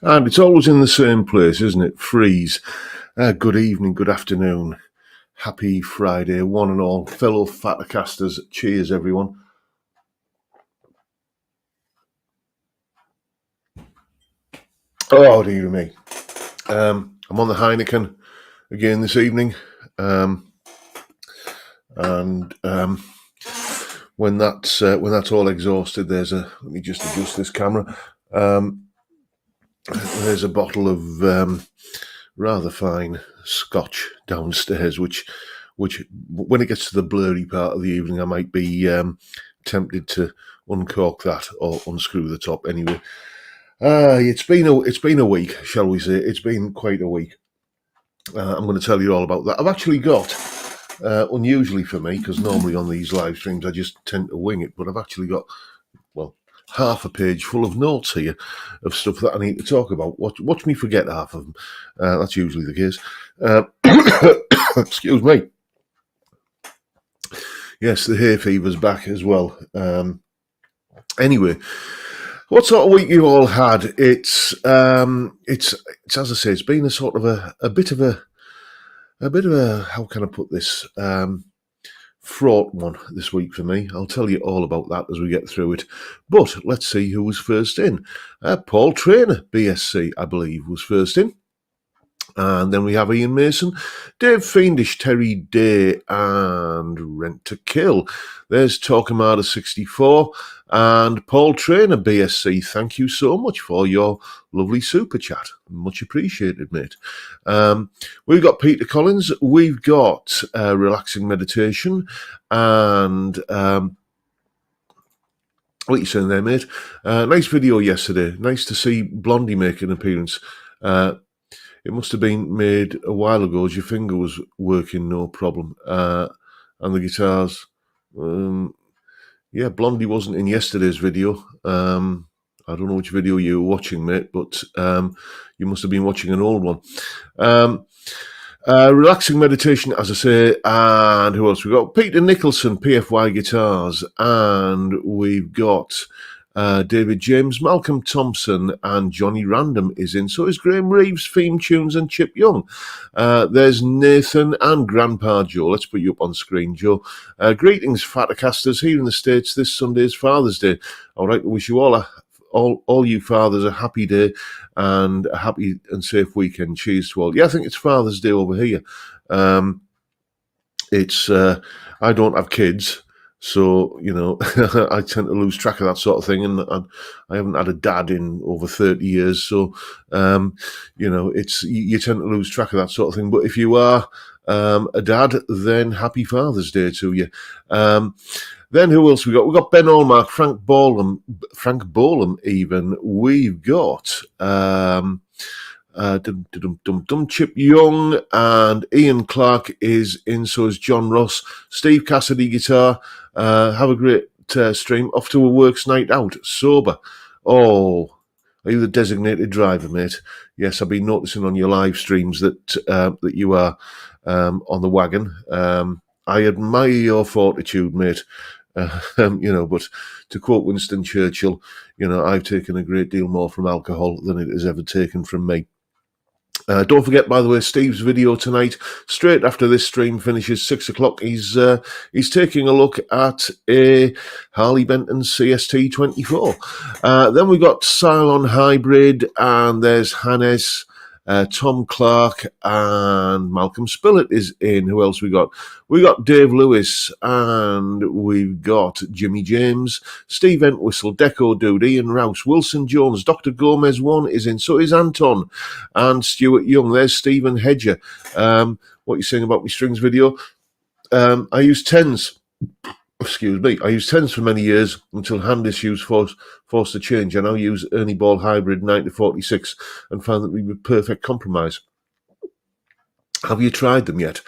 And it's always in the same place, isn't it? Freeze. Good evening, good afternoon. Happy Friday, one and all. Fellow Fattercasters, cheers, everyone. Oh, dear me. I'm on the Heineken again this evening. When that's all exhausted, let me just adjust this camera. There's a bottle of rather fine scotch downstairs, which when it gets to the blurry part of the evening, I might be tempted to uncork that or unscrew the top. Anyway, it's been a week, shall we say? It's been quite a week. I'm going to tell you all about that. I've actually got, unusually for me, because normally on these live streams I just tend to wing it, but I've actually got, well, half a page full of notes here of stuff that I need to talk about. Watch me forget half of them. That's usually the case. Excuse me. Yes, the hay fever's back as well. Anyway, what sort of week you all had? It's as I say, it's been a sort of a bit of a how can I put this? Fraught one this week for me. I'll tell you all about that as we get through it. But let's see who was first in. Paul Trainer, BSc, I believe, was first in. And then we have Ian Mason, Dave Fiendish, Terry Day, and Rent to Kill. There's Torquemada 64 and Paul Trainer, BSc. Thank you so much for your lovely super chat. Much appreciated, mate. We've got Peter Collins. We've got Relaxing Meditation. And what are you saying there, mate? Nice video yesterday. Nice to see Blondie make an appearance. It must have been made a while ago as your finger was working no problem. And the guitars, Blondie wasn't in yesterday's video. I don't know which video you were watching, mate, but you must have been watching an old one. Relaxing Meditation, as I say, and who else? We've got Peter Nicholson, PFY Guitars, and we've got David James, Malcolm Thompson, and Johnny Random is in. So is Graham Reeves, Theme Tunes, and Chip Young. There's Nathan and Grandpa Joe. Let's put you up on screen, Joe. Greetings, Fattercasters. Here in the States, this Sunday is Father's Day. I'd like to wish you all you fathers a happy day and a happy and safe weekend. Cheers to all. Yeah, I think it's Father's Day over here. I don't have kids. So, I tend to lose track of that sort of thing. And I haven't had a dad in over 30 years. So, you tend to lose track of that sort of thing. But if you are a dad, then happy Father's Day to you. Then who else we got? We've got Ben Allmark, Frank Bolam even. We've got Chip Young, and Ian Clark is in, so is John Ross. Steve Cassidy guitar. Have a great stream. Off to a works night out. Sober. Oh, are you the designated driver, mate? Yes, I've been noticing on your live streams that you are on the wagon. I admire your fortitude, mate. But to quote Winston Churchill, I've taken a great deal more from alcohol than it has ever taken from me. Don't forget, by the way, Steve's video tonight, straight after this stream finishes, 6 o'clock. He's taking a look at a Harley Benton CST 24. Then we've got Cylon Hybrid, and there's Hannes, Tom Clark, and Malcolm Spillett is in. Who else we got? We got Dave Lewis, and we've got Jimmy James, Steve Entwistle, Deco Dude, Ian Rouse, Wilson Jones, Dr. Gomez 1 is in. So is Anton and Stuart Young. There's Stephen Hedger. What are you saying about my strings video? I use tens. Excuse me. I used tens for many years until hand issues forced a change. I now use Ernie Ball Hybrid 9046 and found that we were perfect compromise. Have you tried them yet?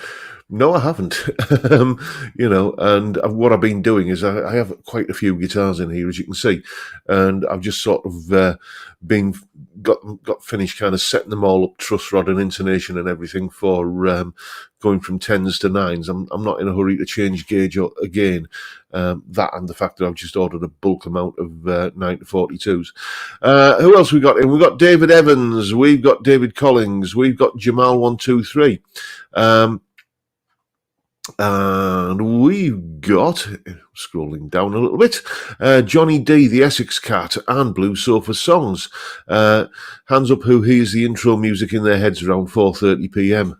No, I haven't. And what I've been doing is I have quite a few guitars in here, as you can see, and I've just sort of been got finished kind of setting them all up, truss rod and intonation and everything for going from 10s to 9s. I'm not in a hurry to change gauge again. That and the fact that I've just ordered a bulk amount of 9 to 42s. Who else we got in? We've got David Evans, we've got David Collins, we've got Jamal123. And we've got, scrolling down a little bit, Johnny D, the Essex Cat, and Blue Sofa Songs. Hands up who hears the intro music in their heads around 4:30 p.m.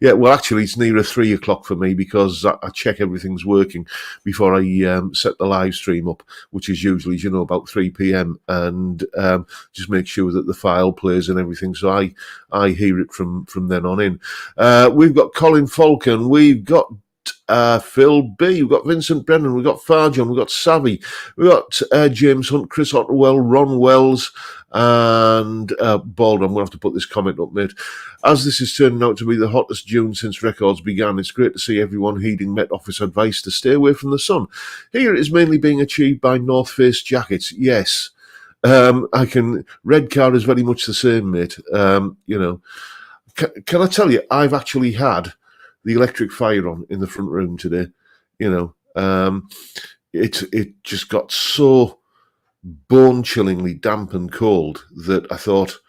Yeah, well, actually, it's nearer 3 o'clock for me because I check everything's working before I set the live stream up, which is usually, about 3 p.m. and just make sure that the file plays and everything. So I hear it from then on in. We've got Colin Falcon, we've got Phil B, we've got Vincent Brennan, we've got Farjon, we've got Savvy, we've got James Hunt, Chris Otterwell, Ron Wells, and Bald. I'm going to have to put this comment up, mate. As this is turning out to be the hottest June since records began, it's great to see everyone heeding Met Office advice to stay away from the sun. Here it is mainly being achieved by North Face jackets. Yes, Red Car is very much the same, mate. Can I tell you, I've actually had the electric fire on in the front room today. It just got so bone-chillingly damp and cold that I thought,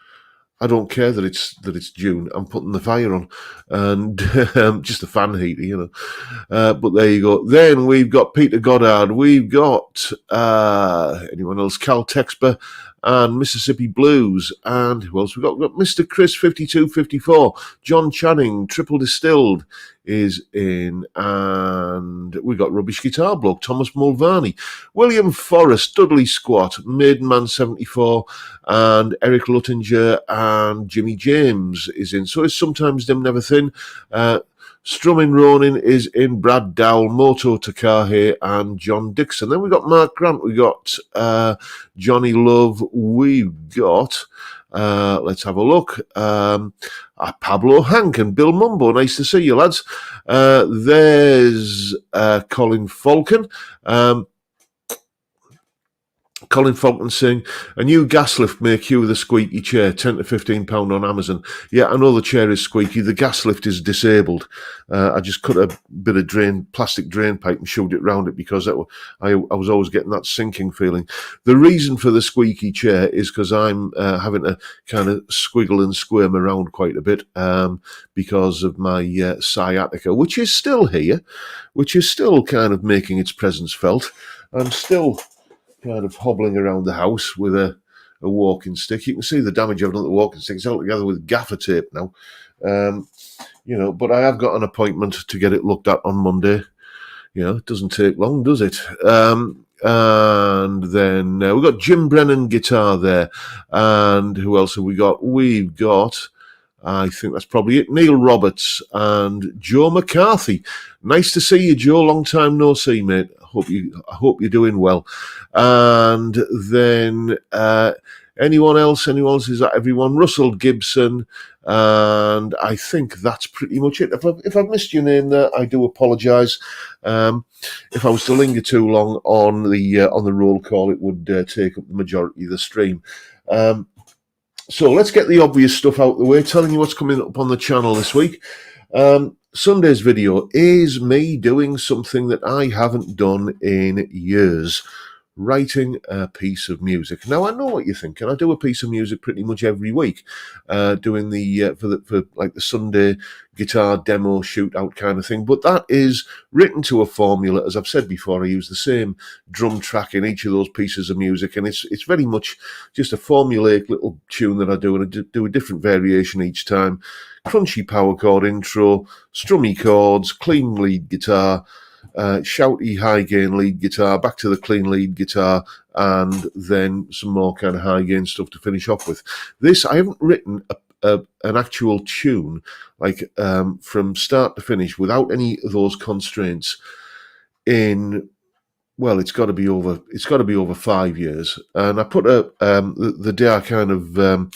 I don't care that it's June. I'm putting the fire on, and just a fan heater, But there you go. Then we've got Peter Goddard. We've got anyone else? Cal Texper and Mississippi Blues. And who else? We've got Mr. Chris 5254. John Channing, Triple Distilled is in, and we got Rubbish Guitar Bloke, Thomas Mulvaney, William Forrest, Dudley Squat, Maidenman 74, and Eric Luttinger and Jimmy James is in. So it's Sometimes Dim Never Thin. Strumming Ronin is in, Brad Dowell, Moto Takahe, and John Dixon. Then we've got Mark Grant, we've got Johnny Love, we've got, let's have a look, Pablo Hank and Bill Mumbo. Nice to see you, lads. There's Colin Falcon. Colin Falcon saying, a new gas lift may cure the squeaky chair, £10 to £15 on Amazon. Yeah, I know the chair is squeaky. The gas lift is disabled. I just cut a bit of plastic drain pipe and shoved it round it because I was always getting that sinking feeling. The reason for the squeaky chair is because I'm having to kind of squiggle and squirm around quite a bit because of my sciatica, which is still here, which is still kind of making its presence felt. I'm still kind of hobbling around the house with a walking stick. You can see the damage I've done to the walking stick. It's all together with gaffer tape now. But I have got an appointment to get it looked at on Monday. It doesn't take long, does it? And then we've got Jim Brennan guitar there. And who else have we got? We've got, I think that's probably it, Neil Roberts and Joe McCarthy. Nice to see you, Joe. Long time no see, mate. I hope you're doing well. And then anyone else? Is that everyone? Russell Gibson, and I think that's pretty much it. If I've missed your name there, I do apologise. If I was to linger too long on the roll call, it would take up the majority of the stream. So let's get the obvious stuff out of the way, telling you what's coming up on the channel this week. Sunday's video is me doing something that I haven't done in years, writing a piece of music. Now, I know what you're thinking. I do a piece of music pretty much every week, doing for the Sunday guitar demo shootout kind of thing. But that is written to a formula. As I've said before, I use the same drum track in each of those pieces of music, and it's very much just a formulaic little tune that I do, and I do a different variation each time. Crunchy power chord intro, strummy chords, clean lead guitar, shouty high gain lead guitar, back to the clean lead guitar, and then some more kind of high gain stuff to finish off with. This, I haven't written an actual tune like from start to finish without any of those constraints in, well, it's got to be over 5 years. And I put the day I kind of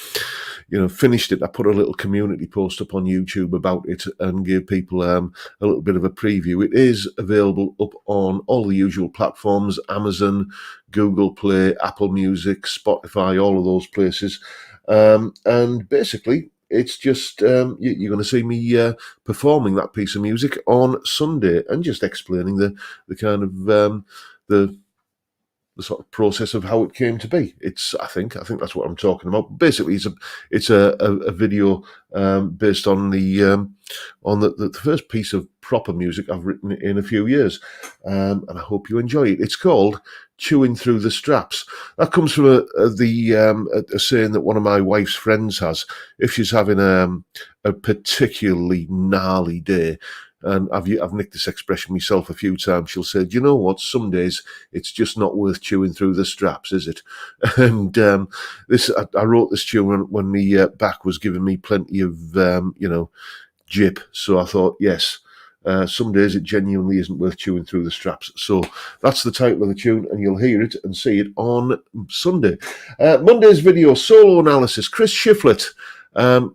finished it, I put a little community post up on YouTube about it and gave people a little bit of a preview. It is available up on all the usual platforms: Amazon, Google Play, Apple Music, Spotify, all of those places. And basically, it's just you're going to see me performing that piece of music on Sunday and just explaining the kind of the sort of process of how it came to be. I think that's what I'm talking about. Basically, it's a video based on the first piece of proper music I've written in a few years, and I hope you enjoy it. It's called "Chewing Through the Straps." That comes from a saying that one of my wife's friends has. If she's having a particularly gnarly day, and I've nicked this expression myself a few times, she'll say, "Do you know what? Some days it's just not worth chewing through the straps, is it?" And I wrote this tune when my back was giving me plenty of jip. So I thought, yes, some days it genuinely isn't worth chewing through the straps. So that's the title of the tune, and you'll hear it and see it on Sunday. Monday's video, solo analysis, Chris Shiflett,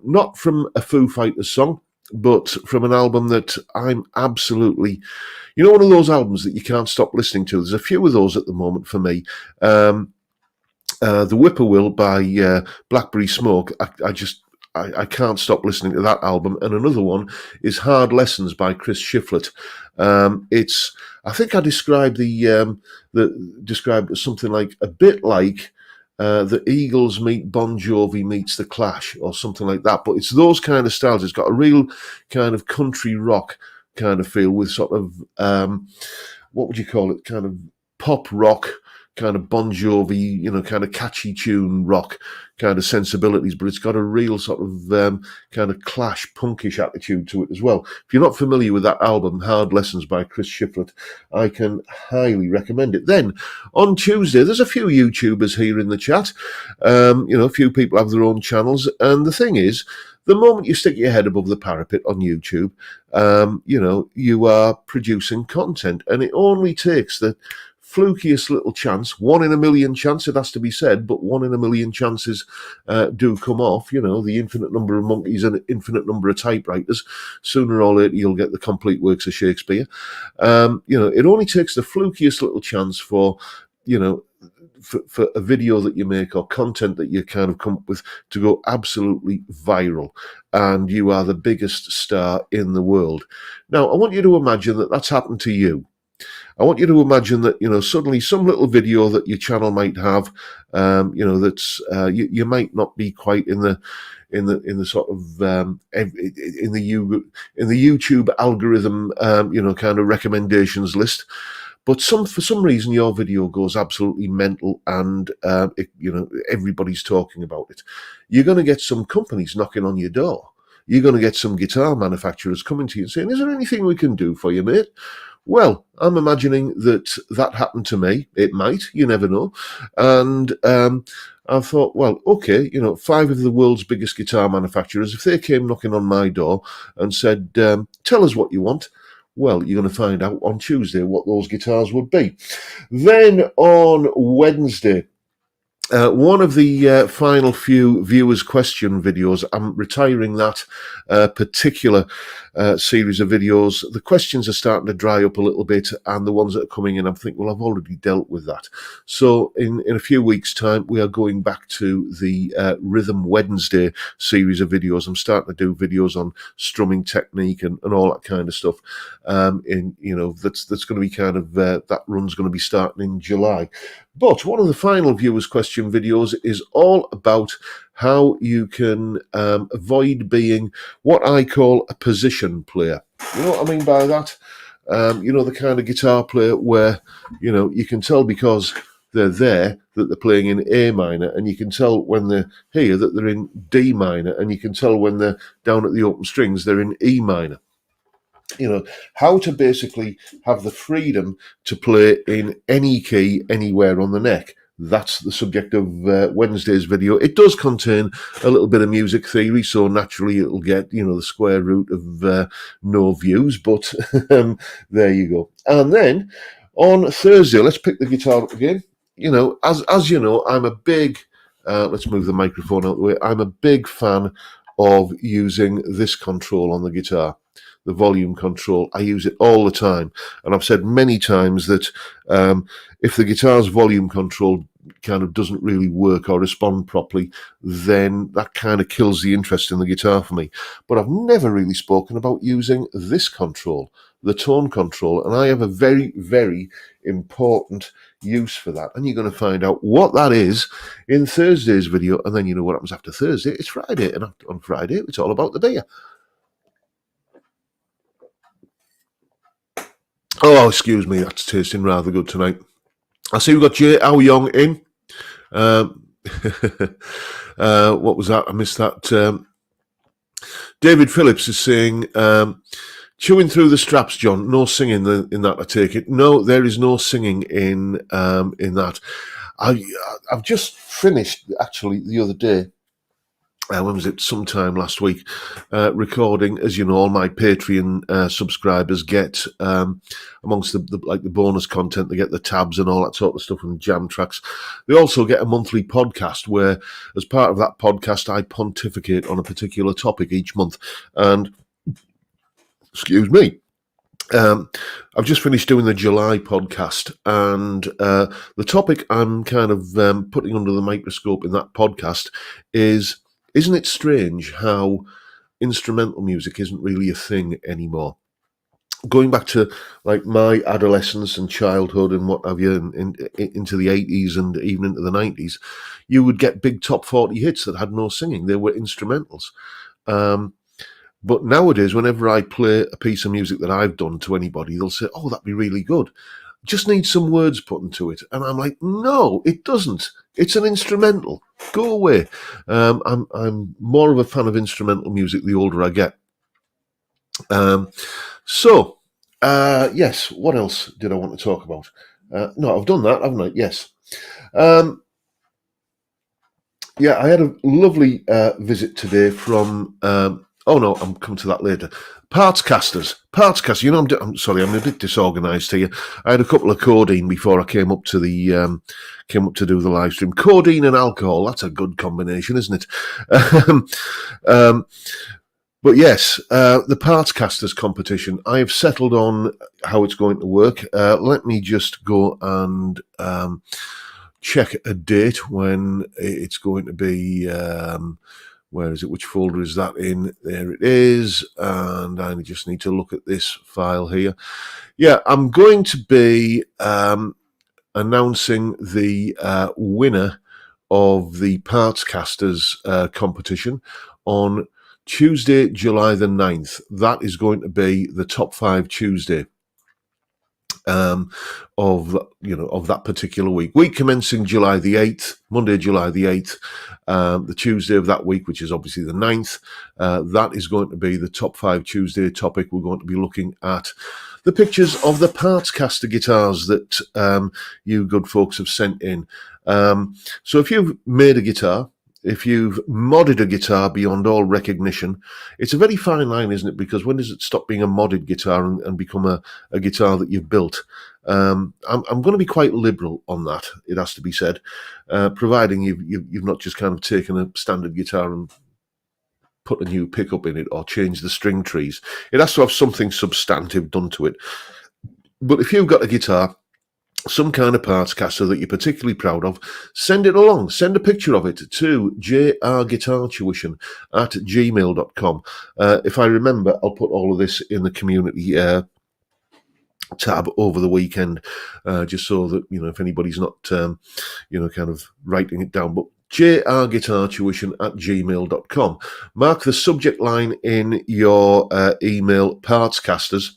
not from a Foo Fighters song, but from an album that I'm absolutely, one of those albums that you can't stop listening to. There's a few of those at the moment for me. The Whippoorwill by Blackberry Smoke. I can't stop listening to that album. And another one is Hard Lessons by Chris Shiflett. I think I described described it as something like a bit like the Eagles meet Bon Jovi meets The Clash or something like that. But it's those kind of styles. It's got a real kind of country rock kind of feel with sort of, what would you call it, kind of pop rock, kind of Bon Jovi, kind of catchy tune rock kind of sensibilities, but it's got a real sort of kind of Clash punkish attitude to it as well. If you're not familiar with that album, Hard Lessons by Chris Shiflett, I can highly recommend it. Then on Tuesday, there's a few YouTubers here in the chat. A few people have their own channels, and the thing is, the moment you stick your head above the parapet on YouTube, you are producing content, and it only takes the flukiest little chance, 1 in a million chance, it has to be said, but 1 in a million chances do come off. The infinite number of monkeys and infinite number of typewriters. Sooner or later, you'll get the complete works of Shakespeare. It only takes the flukiest little chance for a video that you make or content that you kind of come up with to go absolutely viral, and you are the biggest star in the world. Now, I want you to imagine that that's happened to you. I want you to imagine that, suddenly some little video that your channel might have, that's you might not be quite in the sort of in the YouTube algorithm, kind of recommendations list. But for some reason, your video goes absolutely mental, and everybody's talking about it. You're going to get some companies knocking on your door. You're going to get some guitar manufacturers coming to you and saying, "Is there anything we can do for you, mate?" Well, I'm imagining that happened to me. It might, you never know. And I thought, well, okay, 5 of the world's biggest guitar manufacturers, if they came knocking on my door and said, "Tell us what you want," well, you're going to find out on Tuesday what those guitars would be. Then on Wednesday, one of the final few viewers' question videos, I'm retiring that particular series of videos. The questions are starting to dry up a little bit, and the ones that are coming in, I'm thinking, well, I've already dealt with that. So in a few weeks' time, we are going back to the Rhythm Wednesday series of videos. I'm starting to do videos on strumming technique and all that kind of stuff. That's going to be kind of, that run's going to be starting in July. But one of the final viewers' question videos is all about how you can avoid being what I call a position player. You know what I mean by that? The kind of guitar player where, you can tell because they're there that they're playing in A minor, and you can tell when they're here that they're in D minor, and you can tell when they're down at the open strings, they're in E minor. How to basically have the freedom to play in any key anywhere on the neck. That's the subject of Wednesday's video. It does contain a little bit of music theory, so naturally it'll get, the square root of no views, but there you go. And then on Thursday, let's pick the guitar up again. As you know, I'm a big let's move the microphone out of the way. I'm a big fan of using this control on the guitar, the volume control. I use it all the time. And I've said many times that if the guitar's volume control kind of doesn't really work or respond properly, then that kind of kills the interest in the guitar for me. But I've never really spoken about using this control, the tone control, and I have a very, very important use for that. And you're going to find out what that is in Thursday's video. And then you know what happens after Thursday. It's Friday, and on Friday it's all about the beer. Oh, excuse me, that's tasting rather good tonight. I see we've got Jay Ao Yong in. What was that? I missed that. David Phillips is saying, chewing through the straps, John. No singing in that, I take it. No, there is no singing in that. I've just finished, actually, the other day. When was it? Sometime last week, recording, as you know, all my Patreon subscribers get amongst the bonus content. They get the tabs and all that sort of stuff and jam tracks. They also get a monthly podcast where, as part of that podcast, I pontificate on a particular topic each month. And excuse me. I've just finished doing the July podcast, and the topic I'm kind of putting under the microscope in that podcast is, isn't it strange how instrumental music isn't really a thing anymore? Going back to like my adolescence and childhood and what have you, into the 80s and even into the 90s, you would get big top 40 hits that had no singing. They were instrumentals. But nowadays, whenever I play a piece of music that I've done to anybody, they'll say, oh, that'd be really good. Just need some words put into it. And I'm like, no, it doesn't. It's an instrumental. Go away. I'm more of a fan of instrumental music the older I get. Yes, what else did I want to talk about? No, I've done that, haven't I? Yes. Yeah, I had a lovely visit today from... oh no, I'm coming to that later. Partscasters. You know, I'm sorry, I'm a bit disorganised here. I had a couple of codeine before I came up to do the live stream. Codeine and alcohol—that's a good combination, isn't it? But yes, the Partscasters competition. I have settled on how it's going to work. Let me just go and check a date when it's going to be. Where is it? Which folder is that in? There it is. And I just need to look at this file here. Yeah, I'm going to be announcing the winner of the Partscasters competition on Tuesday, July the 9th. That is going to be the top 5 Tuesday of that particular week. Week commencing July the 8th, Monday, July the 8th, the Tuesday of that week, which is obviously the 9th, that is going to be the top 5 Tuesday topic. We're going to be looking at the pictures of the Partscaster guitars that you good folks have sent in. So if you've made a guitar, if you've modded a guitar beyond all recognition, it's a very fine line, isn't it? Because when does it stop being a modded guitar and become a guitar that you've built? I'm going to be quite liberal on that, it has to be said, providing you've not just kind of taken a standard guitar and put a new pickup in it or changed the string trees. It has to have something substantive done to it. But if you've got a guitar, some kind of Partscaster that you're particularly proud of, send it along. Send a picture of it to jrguitartuition@gmail.com. If I remember, I'll put all of this in the community tab over the weekend, just so that, if anybody's not, kind of writing it down. But jrguitartuition@gmail.com. Mark the subject line in your email, Partscasters,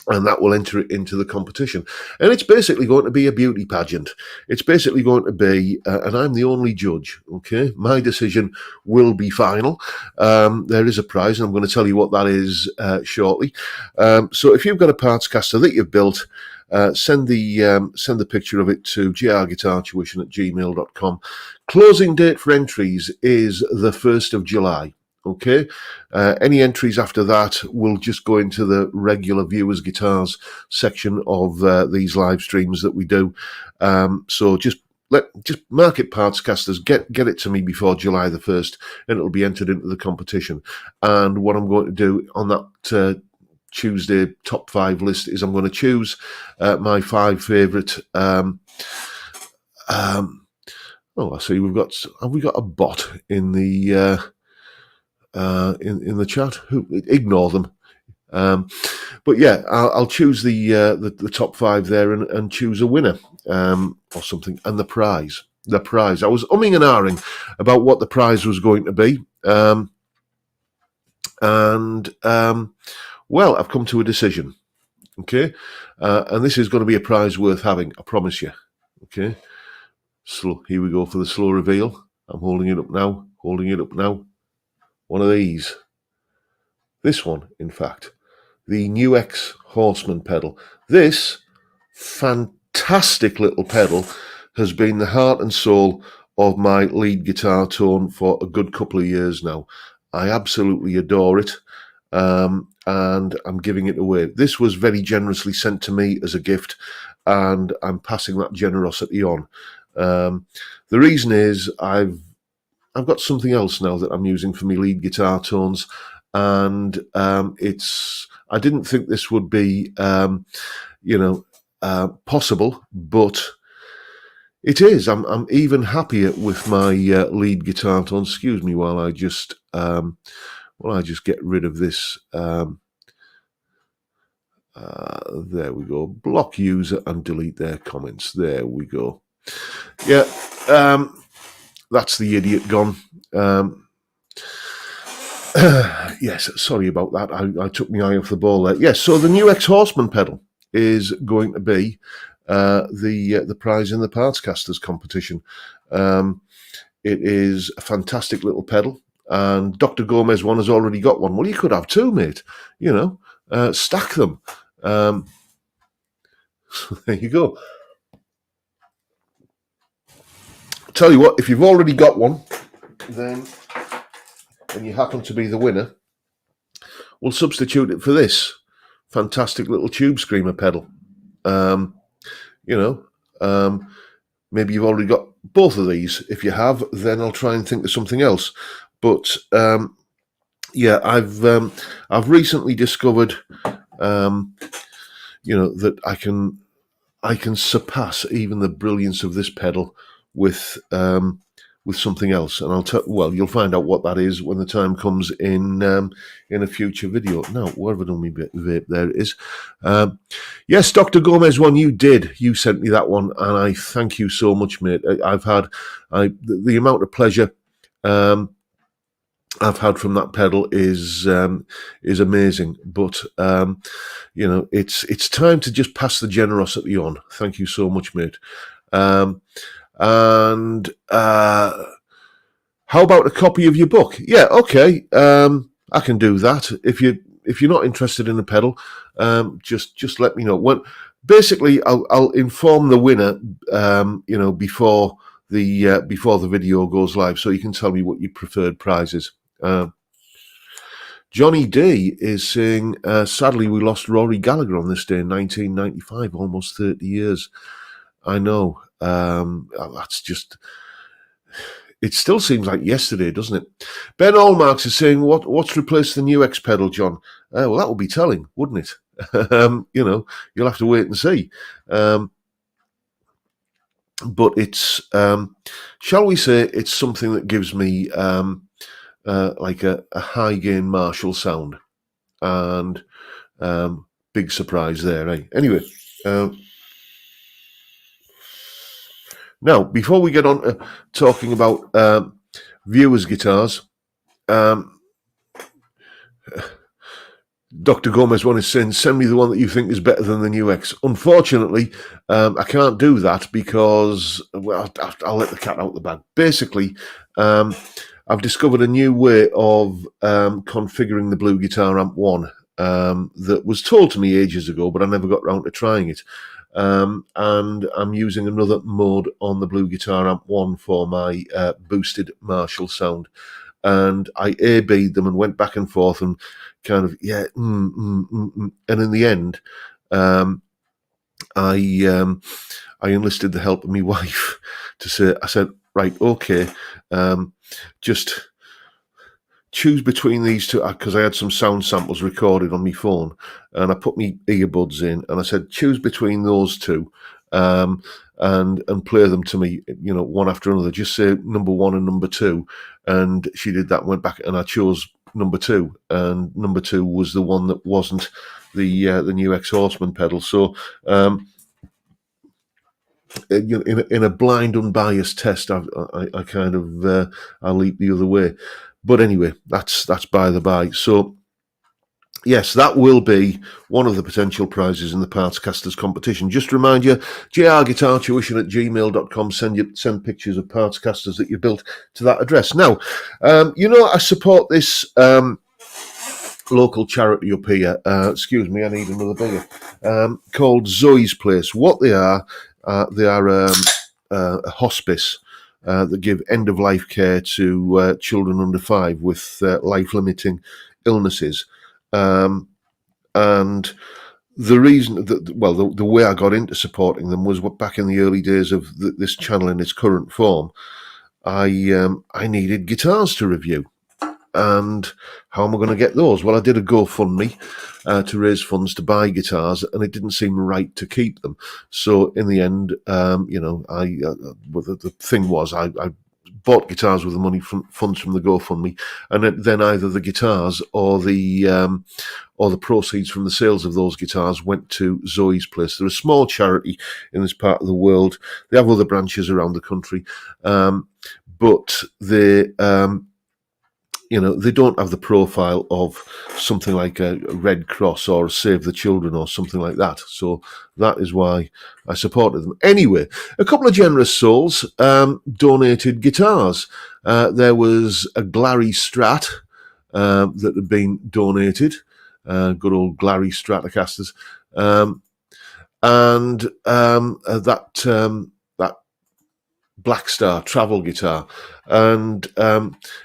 and that will enter it into the competition. And it's basically going to be a beauty pageant. It's basically going to be, and I'm the only judge, okay? My decision will be final. There is a prize, and I'm going to tell you what that is shortly. So if you've got a Partscaster that you've built, send the picture of it to jrguitartuition@gmail.com. Closing date for entries is the 1st of July. Okay, any entries after that will just go into the regular viewers guitars section of these live streams that we do. So just just mark it, Partscasters. Get it to me before July the 1st, and it'll be entered into the competition. And what I'm going to do on that Tuesday top 5 list is I'm going to choose my 5 favourite. I see have we got a bot in the in the chat? Ignore them. But yeah, I'll choose the top 5 there and choose a winner or something, and the prize. I was umming and ahhing about what the prize was going to be, well, I've come to a decision. Okay, and this is going to be a prize worth having, I promise you. Okay, so here we go for the slow reveal. I'm holding it up now. One of these. This one, in fact. The NUX Horseman pedal. This fantastic little pedal has been the heart and soul of my lead guitar tone for a good couple of years now. I absolutely adore it, and I'm giving it away. This was very generously sent to me as a gift, and I'm passing that generosity on. The reason is I've got something else now that I'm using for my lead guitar tones, and I didn't think this would be, possible, but it is. I'm even happier with my lead guitar tones. Excuse me while I just get rid of this. There we go. Block user and delete their comments. There we go. Yeah, that's the idiot gone. Yes, sorry about that. I took my eye off the ball there. Yes, so the NUX Horseman pedal is going to be the prize in the Partscasters competition. It is a fantastic little pedal, and Dr. Gomez one has already got one. Well, you could have 2, mate. Stack them. So there you go. Tell you what, if you've already got one, then, and you happen to be the winner, we'll substitute it for this fantastic little Tube Screamer pedal. Maybe you've already got both of these. If you have, then I'll try and think of something else. But yeah, I've recently discovered, that I can surpass even the brilliance of this pedal with something else, and you'll find out what that is when the time comes in a future video. Now, where have I done my vape? There it is. Yes, Dr. Gomez one, you sent me that one, and I thank you so much, mate. I've had the amount of pleasure I've had from that pedal is amazing. But it's time to just pass the generosity on. Thank you so much, mate. And how about a copy of your book? Yeah, okay. I can do that. If you're not interested in the pedal, just let me know. Basically, I'll inform the winner, before the video goes live, so you can tell me what your preferred prize is. Johnny D is saying, sadly, we lost Rory Gallagher on this day in 1995, almost 30 years. I know. That's just... It still seems like yesterday, doesn't it? Ben Allmarks is saying, what's replaced the NUX pedal, John? Well, that would be telling, wouldn't it? You'll have to wait and see. But it's, shall we say, it's something that gives me like a high gain Marshall sound. And big surprise there, eh? Anyway, now, before we get on to talking about viewers' guitars, Dr. Gomez one is saying, send me the one that you think is better than the NUX. Unfortunately, I can't do that because, well, I'll let the cat out the bag. Basically, I've discovered a new way of configuring the Blue Guitar Amp 1 that was told to me ages ago, but I never got round to trying it. And I'm using another mode on the Blue Guitar Amp 1 for my boosted Marshall sound. And I A-B'd them and went back and forth and kind of, and in the end, I enlisted the help of my wife to say. I said, right, okay, just choose between these two, because I had some sound samples recorded on my phone, and I put my earbuds in, and I said, choose between those two, and play them to me, one after another. Just say number one and number two, and she did that. Went back, and I chose number two, and number two was the one that wasn't the new Ex-Horseman pedal. So. In a blind, unbiased test, I kind of I leap the other way. But anyway, that's by the by. So yes, that will be one of the potential prizes in the Partscasters competition. Just to remind you, jrguitartuition@gmail.com. Send pictures of Partscasters that you built to that address. Now, I support this local charity up here. Excuse me, I need another beer. Called Zoe's Place. What they are a hospice that give end-of-life care to children under 5 with life-limiting illnesses. And the reason that, the way I got into supporting them was back in the early days of this channel in its current form. I needed guitars to review. And how am I going to get those? Well, I did a GoFundMe to raise funds to buy guitars, and it didn't seem right to keep them. So in the end, the thing was, I bought guitars with the money from funds from the GoFundMe, and then either the guitars or the proceeds from the sales of those guitars went to Zoe's Place. They're a small charity in this part of the world. They have other branches around the country, but they. They don't have the profile of something like a Red Cross or Save the Children or something like that. So that is why I supported them. Anyway, a couple of generous souls donated guitars. There was a Glary Strat that had been donated. Good old Glary Stratocasters. And that Black Star travel guitar. And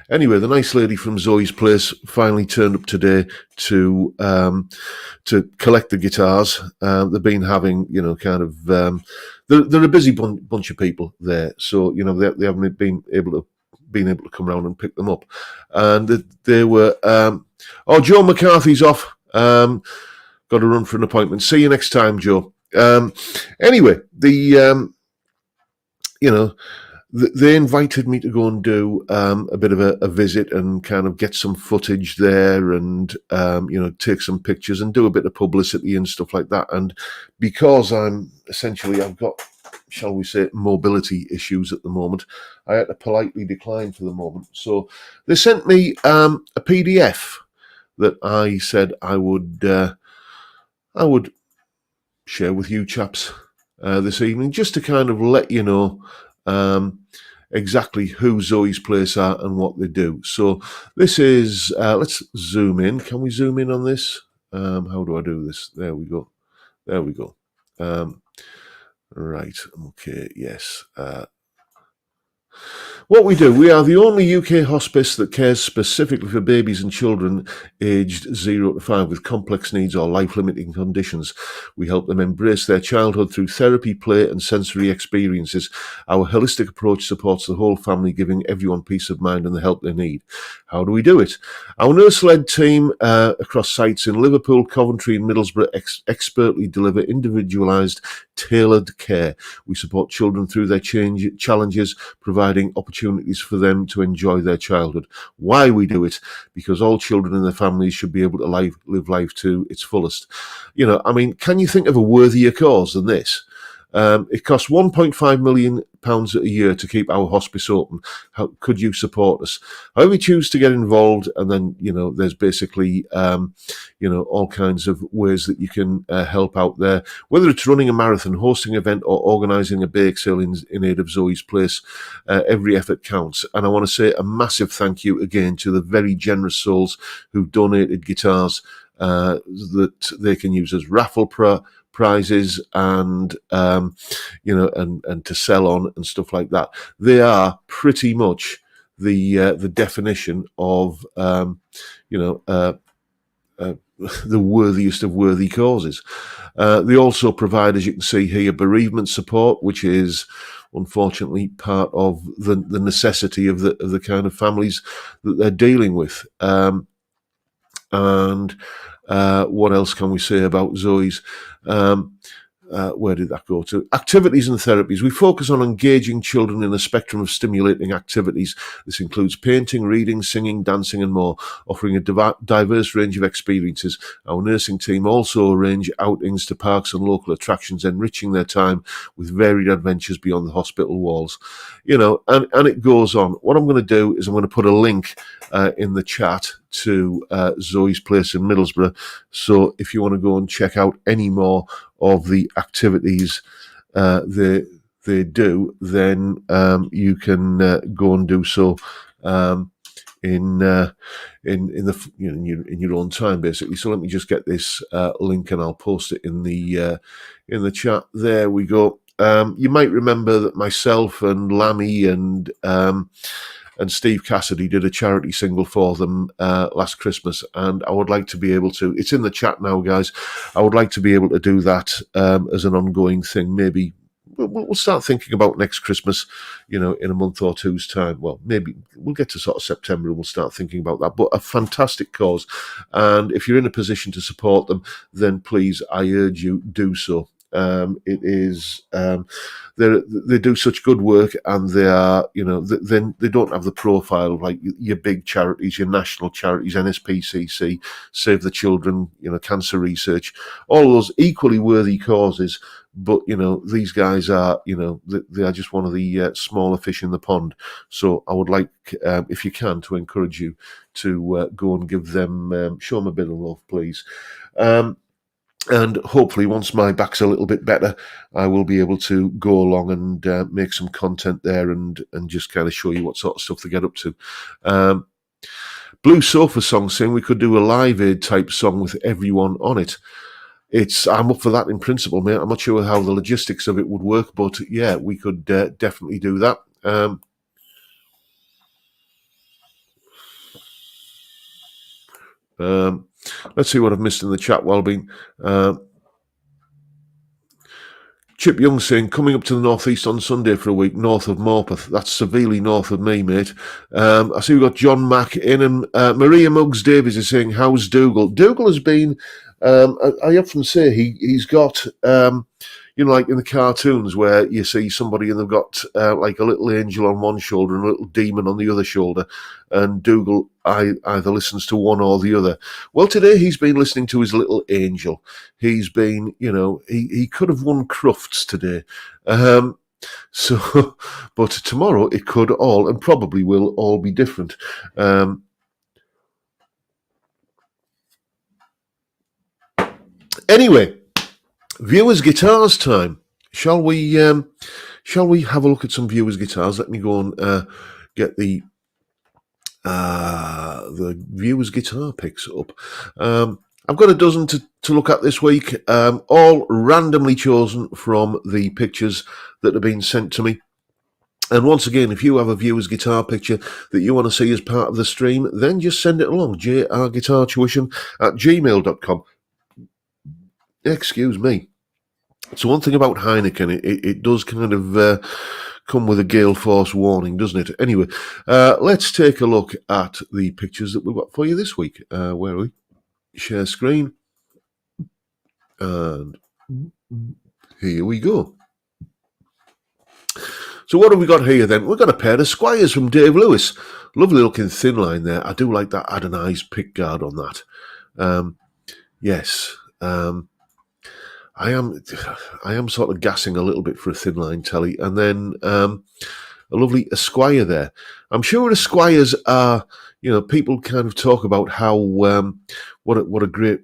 anyway, the nice lady from Zoe's Place finally turned up today to collect the guitars. They've been having, they're a busy bunch of people there, so they haven't been able to come around and pick them up. And they were, Joe McCarthy's off. Got to run for an appointment. See you next time, Joe. Anyway, they invited me to go and do a bit of a visit and kind of get some footage there and, take some pictures and do a bit of publicity and stuff like that. And because I've got, shall we say, mobility issues at the moment, I had to politely decline for the moment. So they sent me a PDF that I said I would share with you chaps this evening, just to kind of let you know exactly who Zoe's Place are and what they do. So this is, let's zoom in. Can we zoom in on this? How do I do this? There we go. Right. Okay. Yes. What we do, we are the only UK hospice that cares specifically for babies and children aged 0 to 5 with complex needs or life-limiting conditions. We help them embrace their childhood through therapy, play and sensory experiences. Our holistic approach supports the whole family, giving everyone peace of mind and the help they need. How do we do it? Our nurse-led team across sites in Liverpool, Coventry and Middlesbrough expertly deliver individualised, tailored care. We support children through their challenges, providing opportunities for them to enjoy their childhood. Why we do it? Because all children and their families should be able to live life to its fullest. Can you think of a worthier cause than this? It costs £1.5 million a year to keep our hospice open. How could you support us? However you choose to get involved, and then there's basically all kinds of ways that you can help out there. Whether it's running a marathon, hosting an event, or organising a bake sale in aid of Zoe's Place, every effort counts. And I want to say a massive thank you again to the very generous souls who've donated guitars that they can use as raffle prizes and and to sell on and stuff like that. They are pretty much the definition of the worthiest of worthy causes. They also provide, as you can see here, bereavement support, which is unfortunately part of the necessity of the kind of families that they're dealing with. And what else can we say about Zoe's? Where did that go to? Activities and therapies. We focus on engaging children in a spectrum of stimulating activities. This includes painting, reading, singing, dancing, and more, offering a diverse range of experiences. Our nursing team also arrange outings to parks and local attractions, enriching their time with varied adventures beyond the hospital walls. And it goes on. What I'm going to do is I'm going to put a link in the chat to Zoe's place in Middlesbrough. So if you want to go and check out any more of the activities they do, then you can go and do so in your own time, basically. So let me just get this link and I'll post it in the chat. There we go. You might remember that myself and Lammy and Steve Cassidy did a charity single for them last Christmas, and I would like to be able to, it's in the chat now, guys, I would like to be able to do that as an ongoing thing. Maybe we'll start thinking about next Christmas, in a month or two's time. Well, maybe we'll get to sort of September and we'll start thinking about that. But a fantastic cause, and if you're in a position to support them, then please, I urge you, do so. It is they do such good work, and they are, they don't have the profile of like your big charities, your national charities, NSPCC, Save the Children, cancer research, all those equally worthy causes. But these guys are, they are just one of the smaller fish in the pond. So I would like, if you can, to encourage you to go and give them, show them a bit of love, please. And hopefully, once my back's a little bit better, I will be able to go along and make some content there and just kind of show you what sort of stuff they get up to. Blue Sofa Song saying we could do a Live Aid type song with everyone on it. I'm up for that in principle, mate. I'm not sure how the logistics of it would work, but yeah, we could definitely do that. Let's see what I've missed in the chat while being. Chip Young saying, coming up to the northeast on Sunday for a week, north of Morpeth. That's severely north of me, mate. I see we've got John Mack in, and Maria Muggs Davies is saying, how's Dougal? Dougal has been, I often say he's got, like in the cartoons where you see somebody and they've got like a little angel on one shoulder and a little demon on the other shoulder, and Dougal either listens to one or the other. Well, today he's been listening to his little angel. He's been, he could have won Crufts today. But tomorrow it could all, and probably will all, be different. Anyway, viewers' guitars time. Shall we have a look at some viewers' guitars? Let me go and get the viewers' guitar picks up. I've got a dozen to look at this week, all randomly chosen from the pictures that have been sent to me. And once again, if you have a viewer's guitar picture that you want to see as part of the stream, then just send it along, jrguitartuition@gmail.com. Excuse me. So one thing about Heineken, it does kind of come with a gale force warning, doesn't it? Anyway, let's take a look at the pictures that we've got for you this week. Where are we? Share screen. And here we go. So what have we got here then? We've got a pair of Squires from Dave Lewis. Lovely looking thin line there. I do like that Adonai's pick guard on that. Yes. I am sort of gassing a little bit for a thin line telly, and then a lovely Esquire there. I'm sure Esquires are, people kind of talk about how what a great,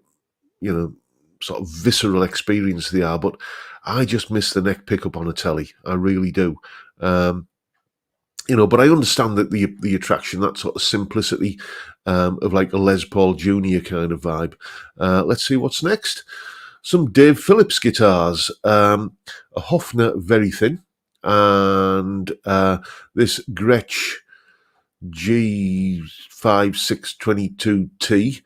sort of visceral experience they are, but I just miss the neck pickup on a telly. I really do. But I understand that the attraction, that sort of simplicity of like a Les Paul Jr. kind of vibe. Let's see what's next. Some Dave Phillips guitars, a Hofner very thin, and this Gretsch G5622T.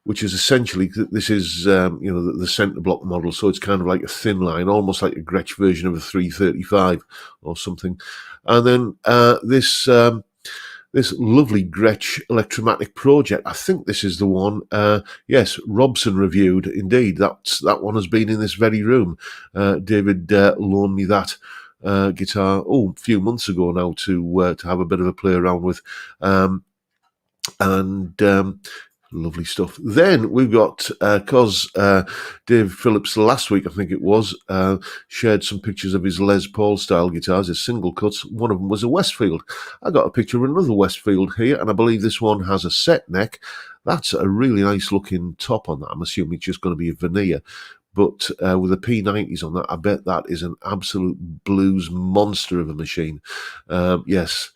which is essentially, this is, the centre block model. So it's kind of like a thin line, almost like a Gretsch version of a 335 or something. And then this lovely Gretsch Electromatic Project. I think this is the one. Yes, Robson reviewed. Indeed, that one has been in this very room. David loaned me that guitar a few months ago now to have a bit of a play around with, lovely stuff. Then we've got, because Dave Phillips last week, I think it was, shared some pictures of his Les Paul style guitars, his single cuts. One of them was a Westfield. I got a picture of another Westfield here, and I believe this one has a set neck. That's a really nice looking top on that. I'm assuming it's just going to be a veneer. But with the P90s on that, I bet that is an absolute blues monster of a machine. Yes,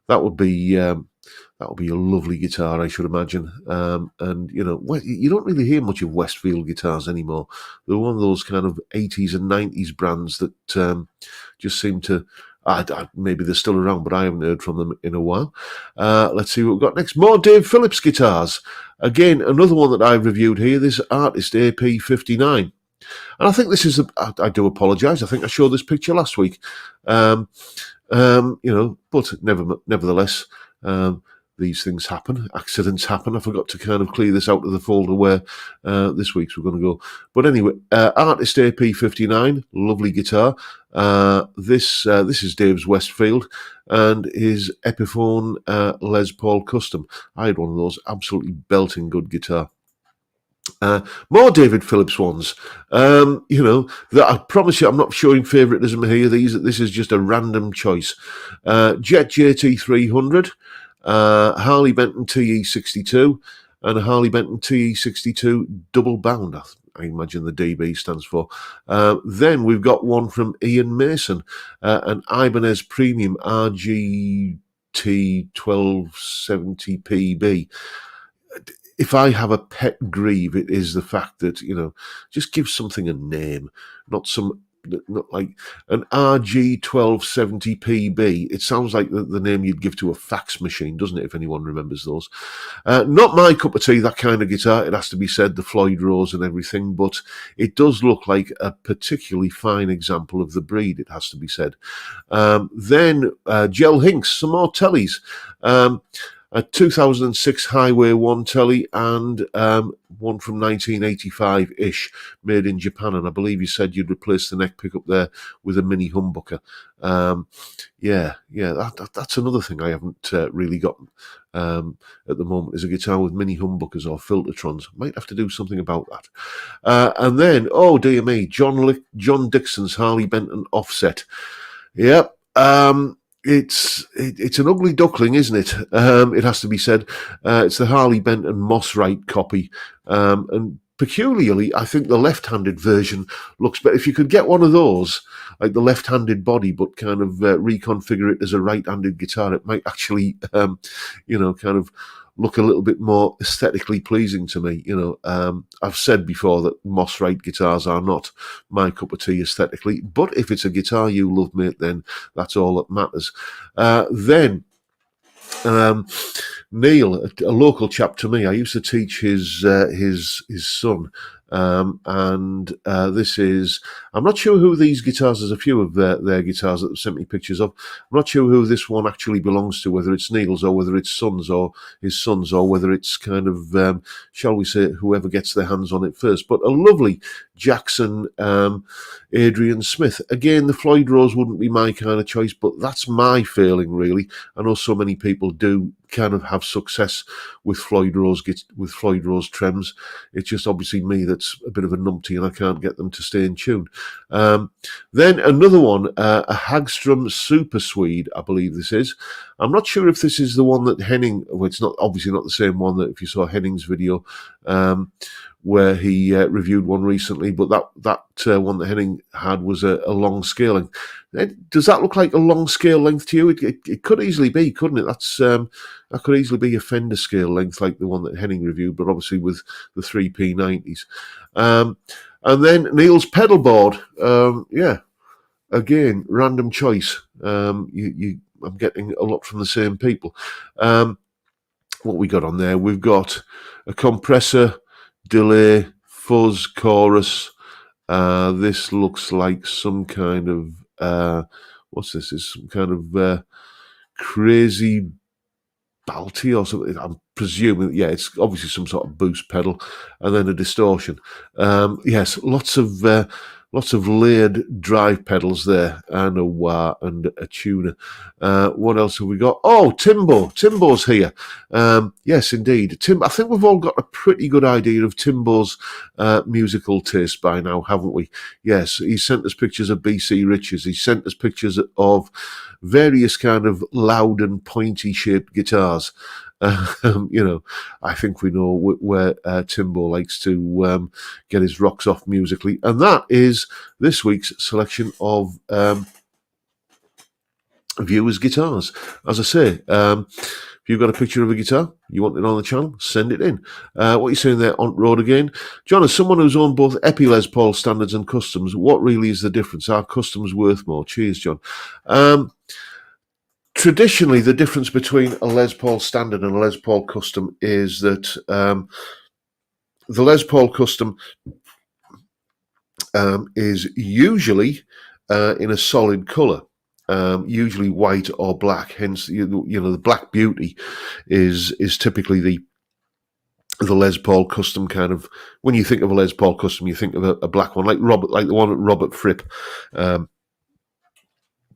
that would be a lovely guitar, I should imagine. And, you don't really hear much of Westfield guitars anymore. They're one of those kind of 80s and 90s brands that just seem to... maybe they're still around, but I haven't heard from them in a while. Let's see what we've got next. More Dave Phillips guitars. Again, another one that I've reviewed here, this Artist AP59. And I think this is... I do apologise. I think I showed this picture last week. But nevertheless... these things happen, accidents happen. I forgot to kind of clear this out of the folder where this week's we're going to go. But anyway, Artist AP59, lovely guitar. This is Dave's Westfield and his Epiphone Les Paul Custom. I had one of those, absolutely belting good guitar. More David Phillips ones. That I promise you, I'm not showing favouritism here. This is just a random choice. Jet JT300. Harley Benton TE62 and a Harley Benton TE62 double bound, I imagine the DB stands for. Then we've got one from Ian Mason, an Ibanez Premium RGT 1270 PB. If I have a pet grieve, it is the fact that, just give something a name, not like an RG1270 PB. It sounds like the name you'd give to a fax machine, doesn't it, if anyone remembers those? Not my cup of tea, that kind of guitar, it has to be said, the Floyd Rose and everything, but it does look like a particularly fine example of the breed, it has to be said. Then Gel Hinks, some more tellies. A 2006 Highway 1 telly and one from 1985-ish, made in Japan. And I believe you said you'd replace the neck pickup there with a mini humbucker. That's another thing I haven't really got at the moment, is a guitar with mini humbuckers or filtertrons. Might have to do something about that. And then, oh dear me, John Dixon's Harley Benton Offset. Yep. It's an ugly duckling, isn't it? It has to be said. It's the Harley Benton Moss Wright copy. And peculiarly, I think the left-handed version looks better. If you could get one of those, like the left-handed body, but kind of reconfigure it as a right-handed guitar, it might actually, kind of look a little bit more aesthetically pleasing to me. I've said before that Moss Wright guitars are not my cup of tea aesthetically, but if it's a guitar you love, mate, then that's all that matters. Then Neil, a local chap to me, I used to teach his son. This is, I'm not sure who these guitars, there's a few of their guitars that they've sent me pictures of. I'm not sure who this one actually belongs to, whether it's Neil's or whether it's his son's, or whether it's kind of, shall we say, whoever gets their hands on it first. But a lovely Jackson Adrian Smith. Again, the Floyd Rose wouldn't be my kind of choice, but that's my feeling, really. I know so many people do kind of have success with Floyd Rose trems. It's just obviously me that's a bit of a numpty and I can't get them to stay in tune. Then another one, a Hagstrom Super Swede, I believe this is. I'm not sure if this is the one that Henning, well, it's not obviously not the same one that if you saw Henning's video, where he reviewed one recently, but that one that Henning had was a long scale length. Does that look like a long scale length to you? It could easily be, couldn't it? That could easily be a Fender scale length like the one that Henning reviewed, but obviously with the 3P90s. And then Neil's pedal board. Again, random choice. I'm getting a lot from the same people. what we got on there? We've got a compressor, delay, fuzz, chorus. This looks like some kind of what's this? Is some kind of crazy Balti or something. I'm presuming, yeah, it's obviously some sort of boost pedal, and then a distortion. Yes, lots of layered drive pedals there, and a wah and a tuner. What else have we got? Oh, Timbo's here. Yes, indeed, Tim. I think we've all got a pretty good idea of Timbo's musical taste by now, haven't we? Yes, he sent us pictures of BC Riches. He sent us pictures of various kind of loud and pointy shaped guitars. I think we know where Timbo likes to get his rocks off musically, and that is this week's selection of viewers' guitars. As I say, if you've got a picture of a guitar, you want it on the channel, send it in. What are you saying there, on road again? John, as someone who's owned both Epi Les Paul standards and customs, what really is the difference? Are customs worth more? Cheers, John. Traditionally, the difference between a Les Paul standard and a Les Paul custom is that the Les Paul custom is usually in a solid colour, usually white or black. Hence, the Black Beauty is typically the Les Paul custom kind of. When you think of a Les Paul custom, you think of a black one, like the one that Robert Fripp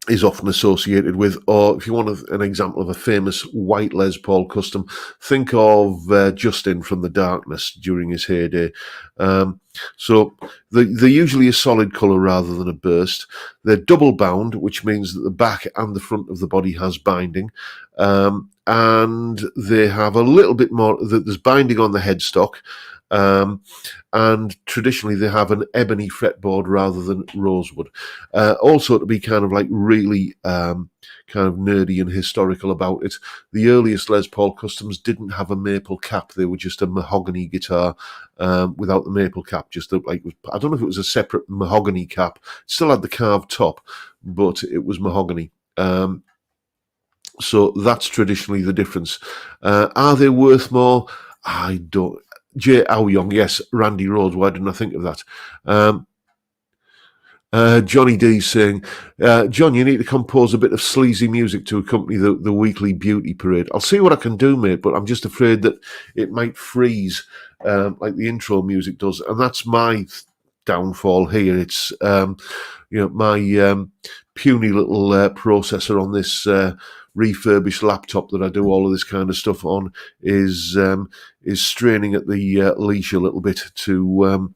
is often associated with. Or if you want an example of a famous white Les Paul custom, think of Justin from The Darkness during his heyday. So they're usually a solid colour rather than a burst. They're double bound, which means that the back and the front of the body has binding. And they have a little bit more, there's binding on the headstock. And traditionally they have an ebony fretboard rather than rosewood. Also, to be kind of like really kind of nerdy and historical about it, the earliest Les Paul customs didn't have a maple cap. They were just a mahogany guitar without the maple cap. Just like, I don't know if it was a separate mahogany cap. It still had the carved top, but it was mahogany. So that's traditionally the difference. Are they worth more? I don't. J. Aoyong, yes, Randy Rhodes. Why didn't I think of that? Johnny D saying, John, you need to compose a bit of sleazy music to accompany the weekly beauty parade. I'll see what I can do, mate, but I'm just afraid that it might freeze like the intro music does, and that's my downfall here. It's my puny little processor on this refurbished laptop that I do all of this kind of stuff on is straining at the leash a little bit to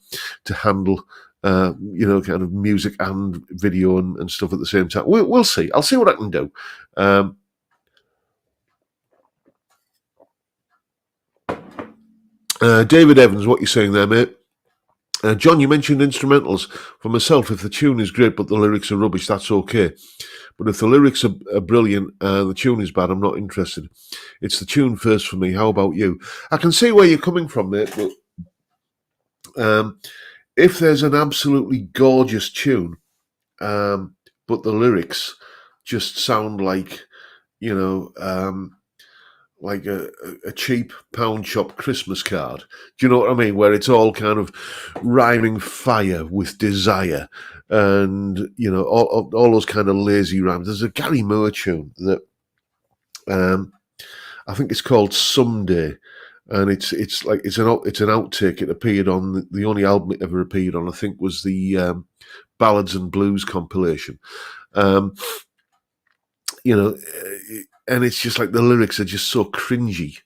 handle kind of music and video and stuff at the same time. We'll see. I'll see what I can do. David Evans, what you saying there, mate? John, you mentioned instrumentals. For myself, if the tune is great but the lyrics are rubbish, that's okay. But if the lyrics are brilliant and the tune is bad, I'm not interested. It's the tune first for me. How about you? I can see where you're coming from, mate, but if there's an absolutely gorgeous tune, but the lyrics just sound like, like a cheap pound shop Christmas card. Do you know what I mean? Where it's all kind of rhyming fire with desire and, all those kind of lazy rhymes. There's a Gary Moore tune that I think it's called Someday. And it's an outtake. It appeared on the only album it ever appeared on, I think, was the Ballads and Blues compilation. And it's just like the lyrics are just so cringy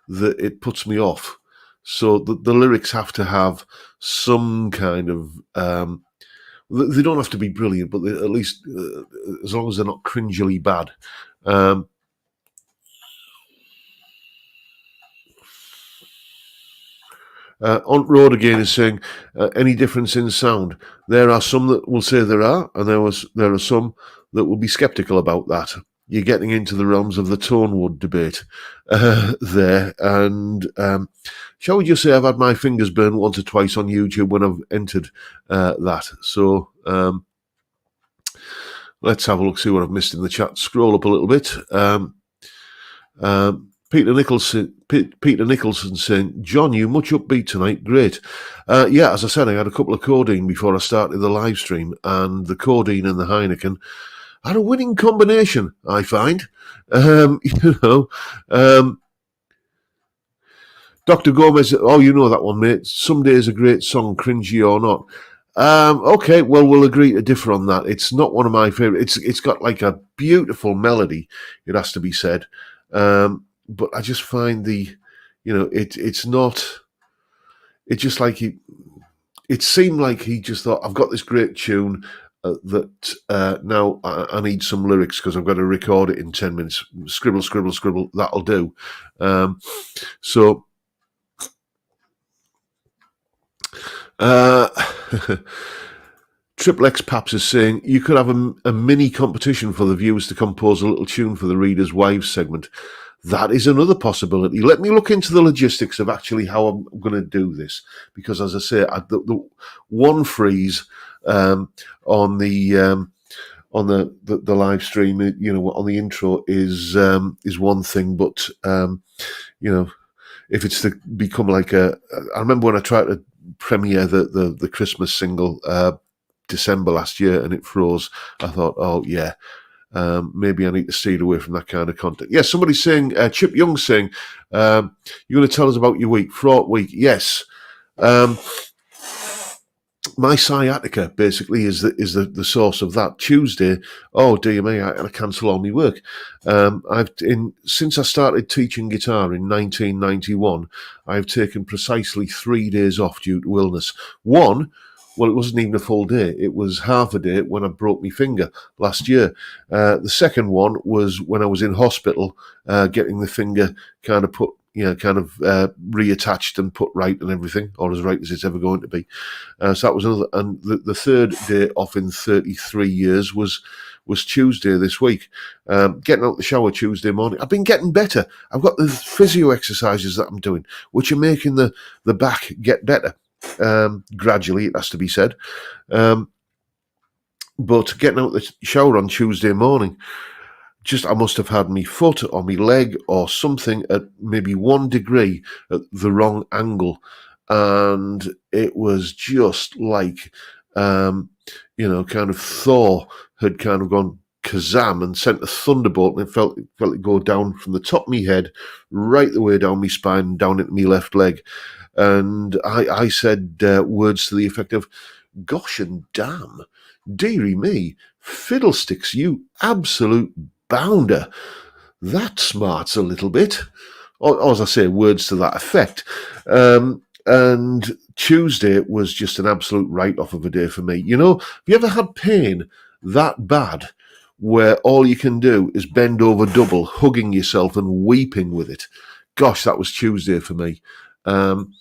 that it puts me off. So the lyrics have to have some kind of. They don't have to be brilliant, but at least as long as they're not cringily bad. On Road again is saying, any difference in sound? There are some that will say there are, and there are some that will be sceptical about that. You're getting into the realms of the Tonewood debate there. And shall we just say I've had my fingers burned once or twice on YouTube when I've entered that. So let's have a look, see what I've missed in the chat. Scroll up a little bit. Peter Nicholson saying, John, you much upbeat tonight. Great. Yeah, as I said, I had a couple of codeine before I started the live stream, and the codeine and the Heineken are a winning combination, I find. You know, Dr. Gomez, oh, you know that one, mate. Someday is a great song, cringy or not. Okay, well, we'll agree to differ on that. It's not one of my favorite. It's got like a beautiful melody, it has to be said. But I just find it's not. It's just like it seemed like he just thought, I've got this great tune that now I need some lyrics because I've got to record it in 10 minutes. Scribble, scribble, scribble. That'll do. So. Triple X Paps is saying you could have a mini competition for the viewers to compose a little tune for the Reader's Wives segment. That is another possibility. Let me look into the logistics of actually how I'm going to do this, because, as I say, the one freeze on the live stream, on the intro is one thing, but if it's to become like I remember when I tried to premiere the Christmas single December last year and it froze. I thought, oh yeah, maybe I need to steer away from that kind of content. Yes, somebody's saying, Chip Young saying, you're going to tell us about your week, fraught week. Yes. My sciatica basically is the source of that. Tuesday, oh dear me, I had to cancel all my work. Since I started teaching guitar in 1991, I've taken precisely 3 days off due to illness. One, well, it wasn't even a full day. It was half a day when I broke my finger last year. The second one was when I was in hospital, getting the finger kind of reattached and put right and everything, or as right as it's ever going to be. So that was another. And the third day off in 33 years was Tuesday this week. Getting out the shower Tuesday morning. I've been getting better. I've got the physio exercises that I'm doing, which are making the back get better. Gradually, it has to be said. But getting out the shower on Tuesday morning, I must have had my foot or my leg or something at maybe 1 degree at the wrong angle. And it was just like, kind of Thor had kind of gone kazam and sent a thunderbolt, and it felt it go down from the top of my head right the way down my spine, down into my left leg. And I said words to the effect of, gosh and damn, dearie me, fiddlesticks, you absolute bounder. That smarts a little bit. Or as I say, words to that effect. And Tuesday was just an absolute write-off of a day for me. Have you ever had pain that bad where all you can do is bend over double, hugging yourself and weeping with it? Gosh, that was Tuesday for me. And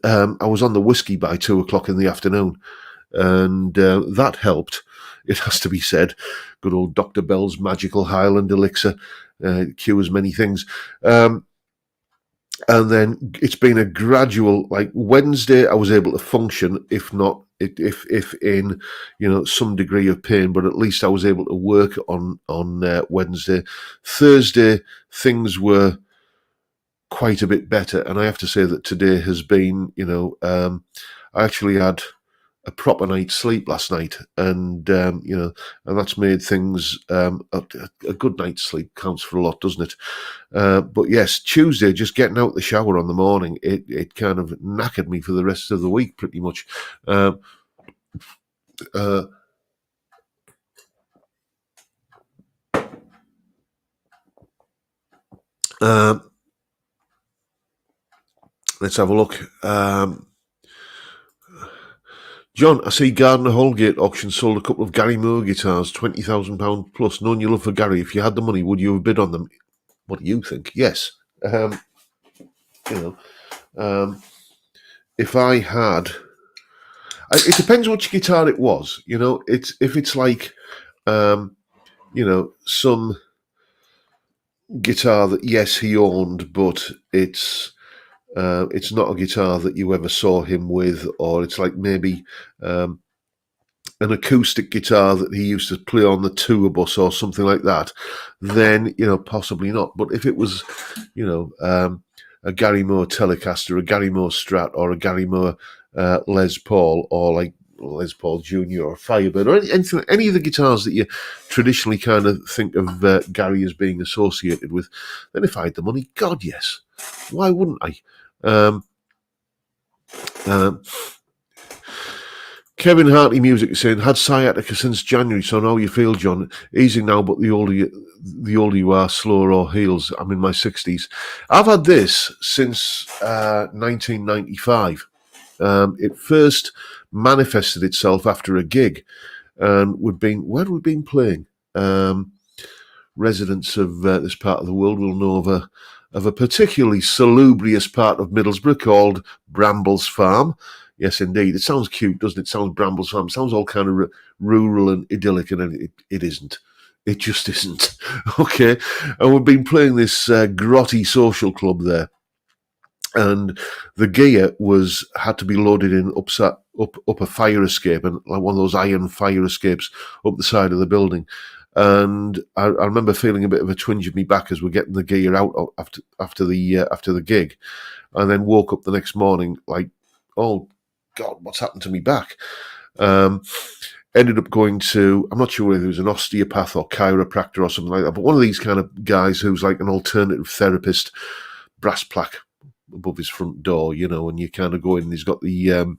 I was on the whiskey by 2:00 in the afternoon, and that helped. It has to be said. Good old Dr. Bell's magical Highland elixir cures many things. And then it's been a gradual, like Wednesday, I was able to function, if in, some degree of pain, but at least I was able to work on Wednesday. Thursday, things were quite a bit better, and I have to say that today has been, I actually had a proper night's sleep last night, and and that's made things a good night's sleep counts for a lot, doesn't it? But yes, Tuesday, just getting out the shower on the morning, it kind of knackered me for the rest of the week, pretty much. Let's have a look. John, I see Gardner Holgate auction sold a couple of Gary Moore guitars, £20,000 plus. Knowing your love for Gary, if you had the money, would you have bid on them? What do you think? Yes. If I had, it depends which guitar it was. If it's like, some guitar that yes he owned, but it's not a guitar that you ever saw him with, or it's like maybe an acoustic guitar that he used to play on the tour bus or something like that, then, possibly not. But if it was, a Gary Moore Telecaster, a Gary Moore Strat, or a Gary Moore Les Paul, or like Les Paul Jr. or Firebird, or any of the guitars that you traditionally kind of think of Gary as being associated with, then if I had the money, God, yes. Why wouldn't I? Kevin Hartley Music is saying, had sciatica since January, so how you feel, John? Easy now, but the older you are, slower or heals. I'm in my 60s. I've had this since 1995. It first manifested itself after a gig, and where had we been playing? Residents of this part of the world will know of a particularly salubrious part of Middlesbrough called Brambles Farm. Yes, indeed. It sounds cute, doesn't it? It sounds Brambles Farm. It sounds all kind of rural and idyllic, and it isn't. It just isn't. Okay. And we've been playing this grotty social club there. And the gear had to be loaded in up a fire escape, and like one of those iron fire escapes up the side of the building. And I remember feeling a bit of a twinge of me back as we're getting the gear out after the gig, and then woke up the next morning like, oh God, what's happened to me back? Ended up going to, I'm not sure whether it was an osteopath or chiropractor or something like that, but one of these kind of guys who's like an alternative therapist, brass plaque above his front door, and you kind of go in and he's got the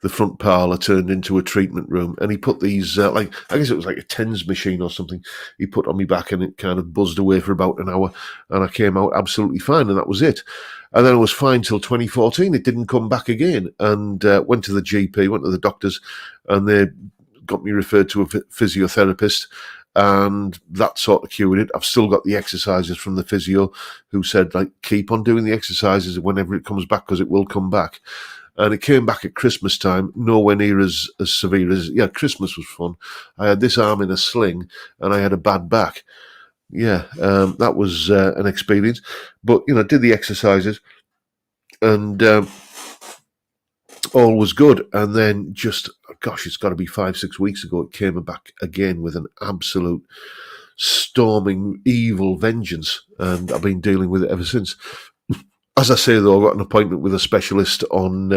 front parlour turned into a treatment room, and he put these, I guess it was like a TENS machine or something, he put on me back, and it kind of buzzed away for about an hour, and I came out absolutely fine, and that was it. And then I was fine till 2014. It didn't come back again, and went to the GP, went to the doctors, and they got me referred to a physiotherapist, and that sort of cured it. I've still got the exercises from the physio, who said, like, keep on doing the exercises whenever it comes back, because it will come back. And it came back at Christmas time, nowhere near as severe as, Christmas was fun. I had this arm in a sling, and I had a bad back. That was an experience. But, did the exercises, and all was good. And then just, gosh, it's got to be 5-6 weeks ago, it came back again with an absolute storming evil vengeance. And I've been dealing with it ever since. As I say, though, I got an appointment with a specialist on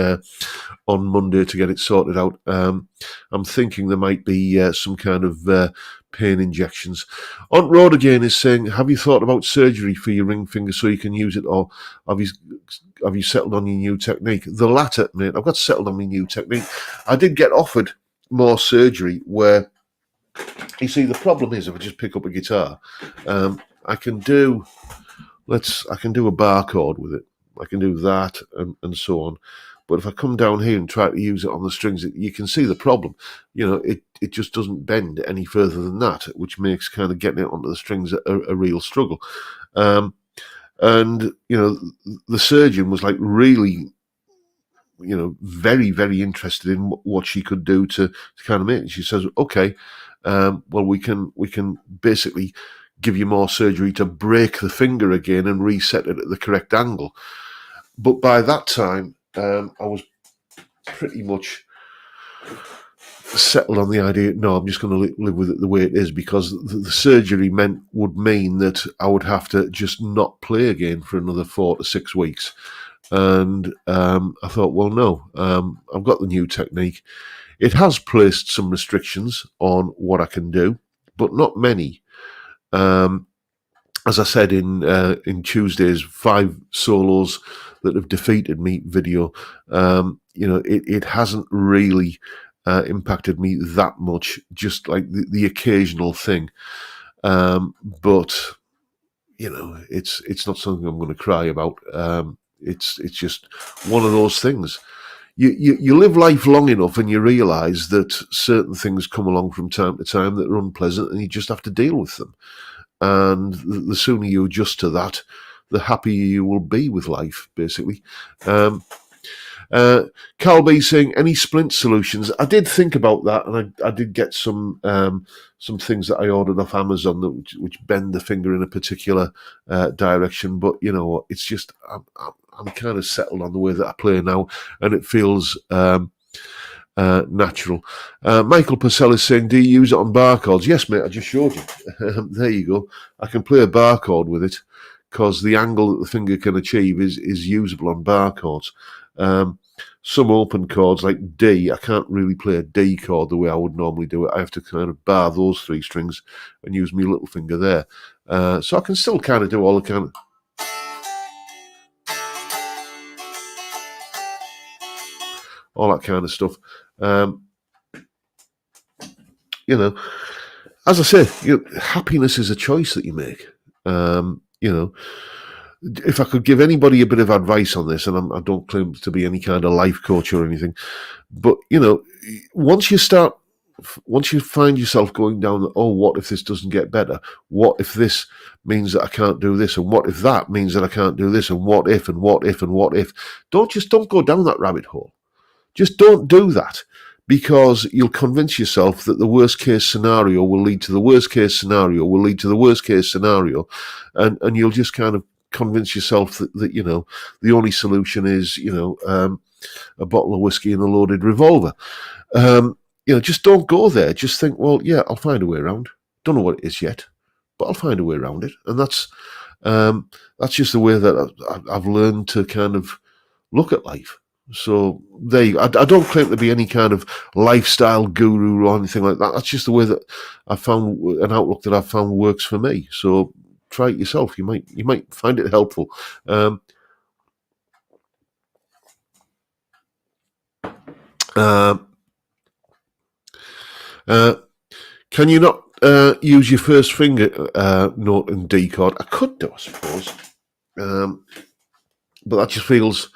Monday to get it sorted out. I'm thinking there might be some kind of pain injections. On Road Again is saying, have you thought about surgery for your ring finger so you can use it, or have you settled on your new technique? The latter, mate. I've got settled on my new technique. I did get offered more surgery where, you see, the problem is if I just pick up a guitar, I can do a barchord with it. I can do that and so on. But if I come down here and try to use it on the strings, you can see the problem. It just doesn't bend any further than that, which makes kind of getting it onto the strings a real struggle. And, the surgeon was like really, very, very interested in what she could do to kind of make it. She says, okay, well, we can basically give you more surgery to break the finger again and reset it at the correct angle. But by that time, I was pretty much settled on the idea, no, I'm just going to live with it the way it is, because the surgery would mean that I would have to just not play again for another 4 to 6 weeks. And I thought, well, no, I've got the new technique. It has placed some restrictions on what I can do, but not many. As I said in Tuesday's 5 solos that have defeated me video, it hasn't really impacted me that much, just like the occasional thing. But it's not something I'm going to cry about. It's just one of those things. You live life long enough and you realise that certain things come along from time to time that are unpleasant, and you just have to deal with them. And the sooner you adjust to that, the happier you will be with life, basically. Carl B saying, any splint solutions? I did think about that, and I did get some things that I ordered off Amazon which bend the finger in a particular direction. But you know what? It's just I'm kind of settled on the way that I play now, and it feels natural. Michael Purcell is saying, do you use it on barcodes? Yes, mate, I just showed you. There you go. I can play a barcode with it because the angle that the finger can achieve is usable on barcodes. Some open chords like D, I can't really play a D chord the way I would normally do it. I have to kind of bar those 3 strings and use my little finger there. So I can still kind of do all the kind of... all that kind of stuff. You know, as I say, happiness is a choice that you make. You know, if I could give anybody a bit of advice on this, and I don't claim to be any kind of life coach or anything, but, you know, once you find yourself going down, oh, what if this doesn't get better? What if this means that I can't do this? And what if that means that I can't do this? And what if, and what if, and what if? Don't go down that rabbit hole. Just don't do that, because you'll convince yourself that the worst case scenario will lead to the worst case scenario, will lead to the worst case scenario. And you'll just kind of convince yourself that you know, the only solution is, you know, a bottle of whiskey and a loaded revolver. You know, just don't go there. Just think, well, yeah, I'll find a way around. Don't know what it is yet, but I'll find a way around it. And that's just the way that I've learned to kind of look at life. So I don't claim to be any kind of lifestyle guru or anything like that. That's just the way that I found an outlook that I've found works for me. So try it yourself. You might find it helpful. Can you not use your first finger note and D chord? I could do, I suppose, but that just feels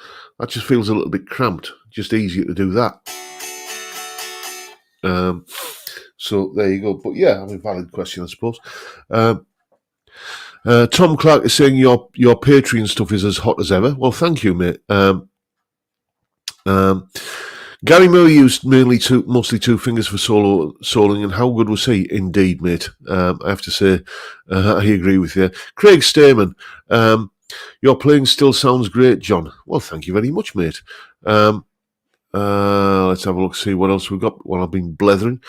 a little bit cramped. Just easier to do that. So there you go. But yeah, I mean, valid question, I suppose. Tom Clark is saying your Patreon stuff is as hot as ever. Well, thank you, mate. Gary Moore used mostly 2 fingers for soloing, and how good was he? Indeed, mate. I have to say, I agree with you. Craig Stamen, your playing still sounds great, John. Well, thank you very much, mate. Let's have a look, see what else we've got while I've been blethering.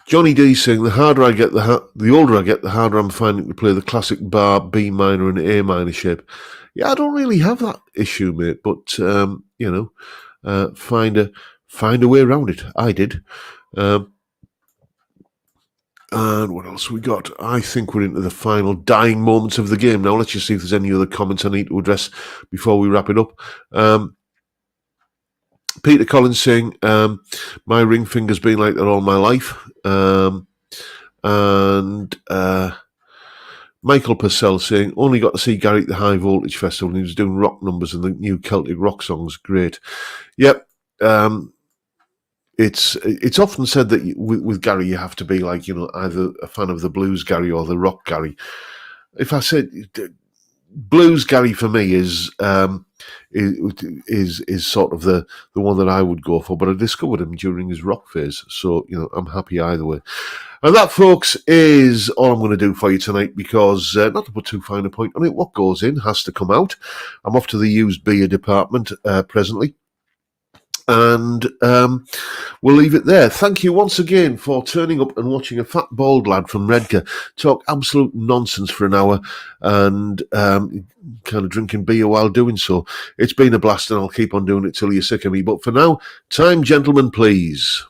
Johnny D saying, the harder I get, the older I get, the harder I'm finding to play the classic bar, B minor and A minor shape. Yeah, I don't really have that issue, mate, but, you know, find a way around it. I did. And what else we got? I think we're into the final dying moments of the game. Now, let's just see if there's any other comments I need to address before we wrap it up. Peter Collins saying, my ring finger's been like that all my life. And Michael Purcell saying, only got to see Gary at the High Voltage Festival and he was doing rock numbers and the new Celtic rock songs. Great. Yep. It's often said that with Gary, you have to be like, you know, either a fan of the blues Gary or the rock Gary. If I said blues Gary for me is sort of the one that I would go for, but I discovered him during his rock phase, so you know I'm happy either way. And that, folks, is all I'm going to do for you tonight, because not to put too fine a point on it, what goes in has to come out. I'm off to the used beer department presently. And we'll leave it there. Thank you once again for turning up and watching a fat bald lad from Redcar talk absolute nonsense for an hour and kind of drinking beer while doing so. It's been a blast, and I'll keep on doing it till you're sick of me. But for now, time, gentlemen, please.